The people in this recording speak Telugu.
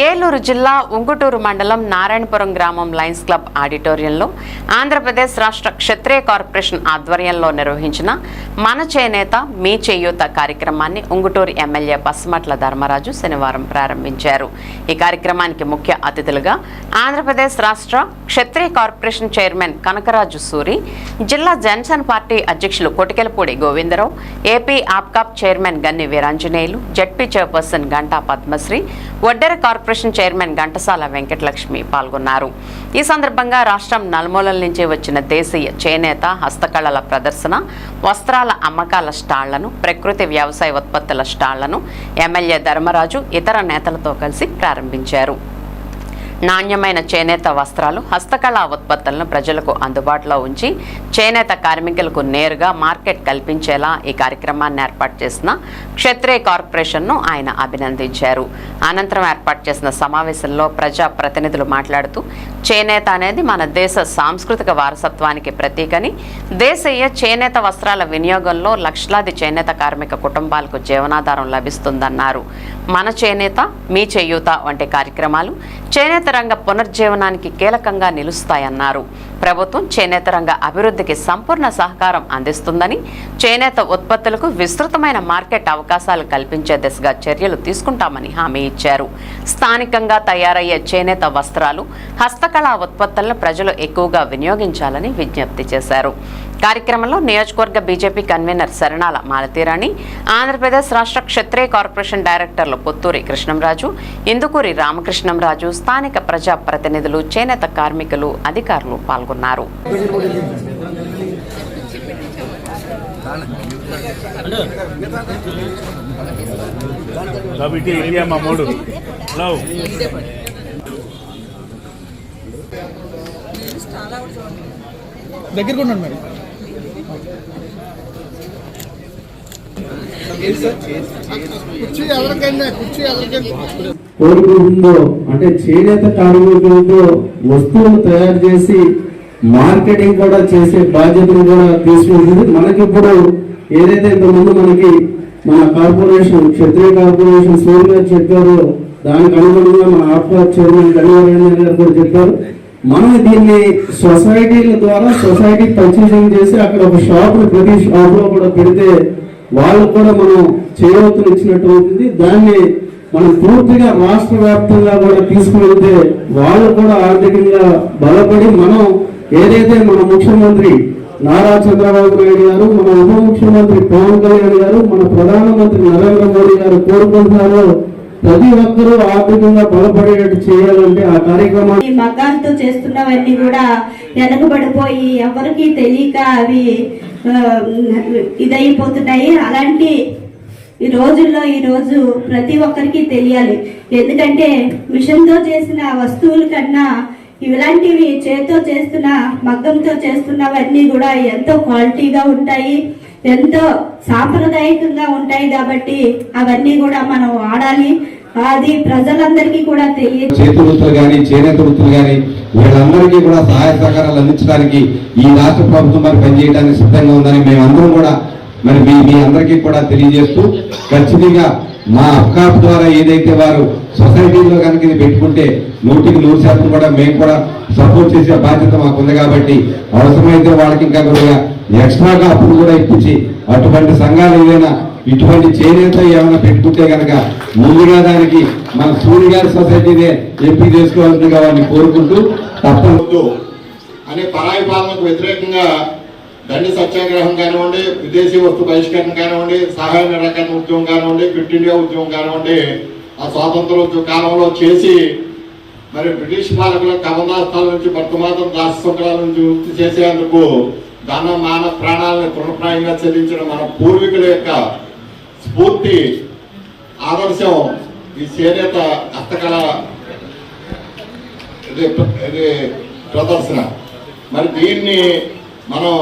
ఏలూరు జిల్లా ఉంగుటూరు మండలం నారాయణపురం గ్రామం లయన్స్ క్లబ్ ఆడిటోరియంలో ఆంధ్రప్రదేశ్ రాష్ట్ర క్షత్రియ కార్పొరేషన్ ఆధ్వర్యంలో నిర్వహించిన మన చేనేత మీ చేయూత కార్యక్రమాన్ని ఉంగుటూరు ఎమ్మెల్యే బస్మట్ల ధర్మరాజు శనివారం ప్రారంభించారు. ఈ కార్యక్రమానికి ముఖ్య అతిథులుగా ఆంధ్రప్రదేశ్ రాష్ట్ర క్షత్రియ కార్పొరేషన్ చైర్మన్ కనకరాజు సూరి, జిల్లా జనసేన పార్టీ అధ్యక్షులు కొటికెలపూడి గోవిందరావు, ఏపీ ఆప్కాప్ చైర్మన్ గన్ని వీరాంజనేయులు, జడ్పీ చైర్పర్సన్ గంటా పద్మశ్రీ, వడ్డెర కార్పొరేషన్ చైర్మన్ ఘంటసాల వెంకటలక్ష్మి పాల్గొన్నారు. ఈ సందర్భంగా రాష్ట్రం నలుమూలల నుంచి వచ్చిన దేశీయ చేనేత హస్తకళల ప్రదర్శన, వస్త్రాల అమ్మకాల స్టాళ్లను, ప్రకృతి వ్యవసాయ ఉత్పత్తుల స్టాళ్లను ఎమ్మెల్యే ధర్మరాజు ఇతర నేతలతో కలిసి ప్రారంభించారు. నాణ్యమైన చేనేత వస్త్రాలు, హస్తకళా ఉత్పత్తులను ప్రజలకు అందుబాటులో ఉంచి చేనేత కార్మికులకు నేరుగా మార్కెట్ కల్పించేలా ఈ కార్యక్రమాన్ని ఏర్పాటు చేసిన క్షత్రియ కార్పొరేషన్ను ఆయన అభినందించారు. అనంతరం ఏర్పాటు చేసిన సమావేశంలో ప్రజా ప్రతినిధులు మాట్లాడుతూ చేనేత అనేది మన దేశ సాంస్కృతిక వారసత్వానికి ప్రతీకని, దేశీయ చేనేత వస్త్రాల వినియోగంలో లక్షలాది చేనేత కార్మిక కుటుంబాలకు జీవనాధారం లభిస్తుందన్నారు. మన చేనేత మీ చేయూత వంటి కార్యక్రమాలు చేనేత రంగ పునర్జీవనానికి కీలకంగా నిలుస్తాయన్నారు. ప్రభుత్వం చేనేత రంగ అభివృద్ధికి సంపూర్ణ సహకారం అందిస్తుందని, చేనేత ఉత్పత్తులకు విస్తృతమైన మార్కెట్ అవకాశాలు కల్పించే దిశగా చర్యలు తీసుకుంటామని హామీ ఇచ్చారు. స్థానికంగా తయారయ్యే చేనేత వస్త్రాలు, హస్తకళా ఉత్పత్తులను ప్రజలు ఎక్కువగా వినియోగించాలని విజ్ఞప్తి చేశారు. కార్యక్రమంలో నియోజకవర్గ బీజేపీ కన్వీనర్ శరణాల మాలతీరాణి, ఆంధ్రప్రదేశ్ రాష్ట్ర క్షత్రియ కార్పొరేషన్ డైరెక్టర్లు పుత్తూరి కృష్ణంరాజు, ఇందుకూరి రామకృష్ణంరాజు, స్థానిక ప్రజా ప్రతినిధులు, చేనేత కార్మికులు, అధికారులు పాల్గొన్నారు. కోరుకుంటుందో అంటే చేనేత కార్మికులతో వస్తువులు తయారు చేసి మార్కెటింగ్ కూడా చేసే బాధ్యతను కూడా తీసుకుంటుంది. మనకిప్పుడు ఏదైతే ఇంతకుముందు మన కార్పొరేషన్ క్షత్రియ కార్పొరేషన్ సూర్య గారు చెప్పారో దానికి అనుగుణంగా మన ఆప్కాప్ చైర్మన్ గణవీరాంజనేయ గారు కూడా చెప్పారు. మనం దీన్ని సొసైటీల ద్వారా సొసైటీ పర్చేసింగ్ చేసి అక్కడ ఒక షాప్ ప్రతి షాప్ లో కూడా పెడితే వాళ్ళకు కూడా మనం చేయూతను ఇచ్చినట్టు అవుతుంది. దాన్ని మనం పూర్తిగా రాష్ట్ర వ్యాప్తంగా కూడా తీసుకువెళ్తే వాళ్ళు కూడా ఆర్థికంగా బలపడి మనం ఏదైతే మన ముఖ్యమంత్రి నారా చంద్రబాబు నాయుడు గారు, మన ఉప ముఖ్యమంత్రి పవన్ కళ్యాణ్ గారు, మన ప్రధానమంత్రి నరేంద్ర మోడీ గారు కోరుకుంటున్నారో ప్రతి ఒక్కరూ ఆర్థికంగా బలపడేటట్టు చేయాలంటే ఆ కార్యక్రమాన్ని మగ్గాలతో చేస్తున్నవన్నీ కూడా వెనకబడిపోయి ఎవరికి తెలియక అవి ఇదైపోతున్నాయి. అలాంటి ఈ రోజుల్లో ఈరోజు ప్రతి ఒక్కరికి తెలియాలి. ఎందుకంటే మిషన్తో చేసిన వస్తువుల కన్నా ఇలాంటివి చేతితో చేస్తున్న మగ్గంతో చేస్తున్నవన్నీ కూడా ఎంతో క్వాలిటీగా ఉంటాయి, ఎంతో సాంప్రదాయకంగా ఉంటాయి. కాబట్టి అవన్నీ కూడా మనం వాడాలి. అది ప్రజలందరికీ కూడా తెలియదు. చేతి వృత్తులు కానీ చేనేత వృత్తులు కానీ వీళ్ళందరికీ కూడా సహాయ సహకారాలు అందించడానికి ఈ రాష్ట్ర ప్రభుత్వం మరి పనిచేయడానికి సిద్ధంగా ఉందని మేమందరం కూడా మరి మీ అందరికీ కూడా తెలియజేస్తూ ఖచ్చితంగా మా అప్కాప్ ద్వారా ఏదైతే వారు సొసైటీలో కనుక ఇది పెట్టుకుంటే 100% కూడా మేము కూడా సపోర్ట్ చేసే బాధ్యత మాకు ఉంది. కాబట్టి అవసరమైతే వాళ్ళకి ఇంకా కొద్దిగా ఎక్స్ట్రాగా అప్పులు కూడా ఇప్పించి అటువంటి సంఘాలు ఏదైనా ఇటువంటి చేనేత ఏమైనా పెట్టుకుంటే కనుక ముందుగా దానికి మన సూర్య గారి సొసైటీనే ఎంపిక చేసుకోవాల్సిందిగా వారిని కోరుకుంటూ తప్పదు అనే పరాయి పాలనకు వ్యతిరేకంగా దండి సత్యాగ్రహం కానివ్వండి, విదేశీ వస్తు బహిష్కరణ కానివ్వండి, సహాయ నిరాకరణ ఉద్యమం కానివ్వండి, క్విట్ ఇండియా ఉద్యమం కానివ్వండి, ఆ స్వాతంత్ర కాలంలో చేసి మరి బ్రిటిష్ పాలకుల కబంధాస్థాల నుంచి భర్తమాతం దాససంకరాల నుంచి వృత్తి చేసేందుకు ధన మాన ప్రాణాలను తృణప్రాయంగా చెల్లించిన మన పూర్వీకుల యొక్క స్ఫూర్తి ఆదర్శం ఈ చేనేత హస్తకళ ప్రదర్శన. మరి దీన్ని మనం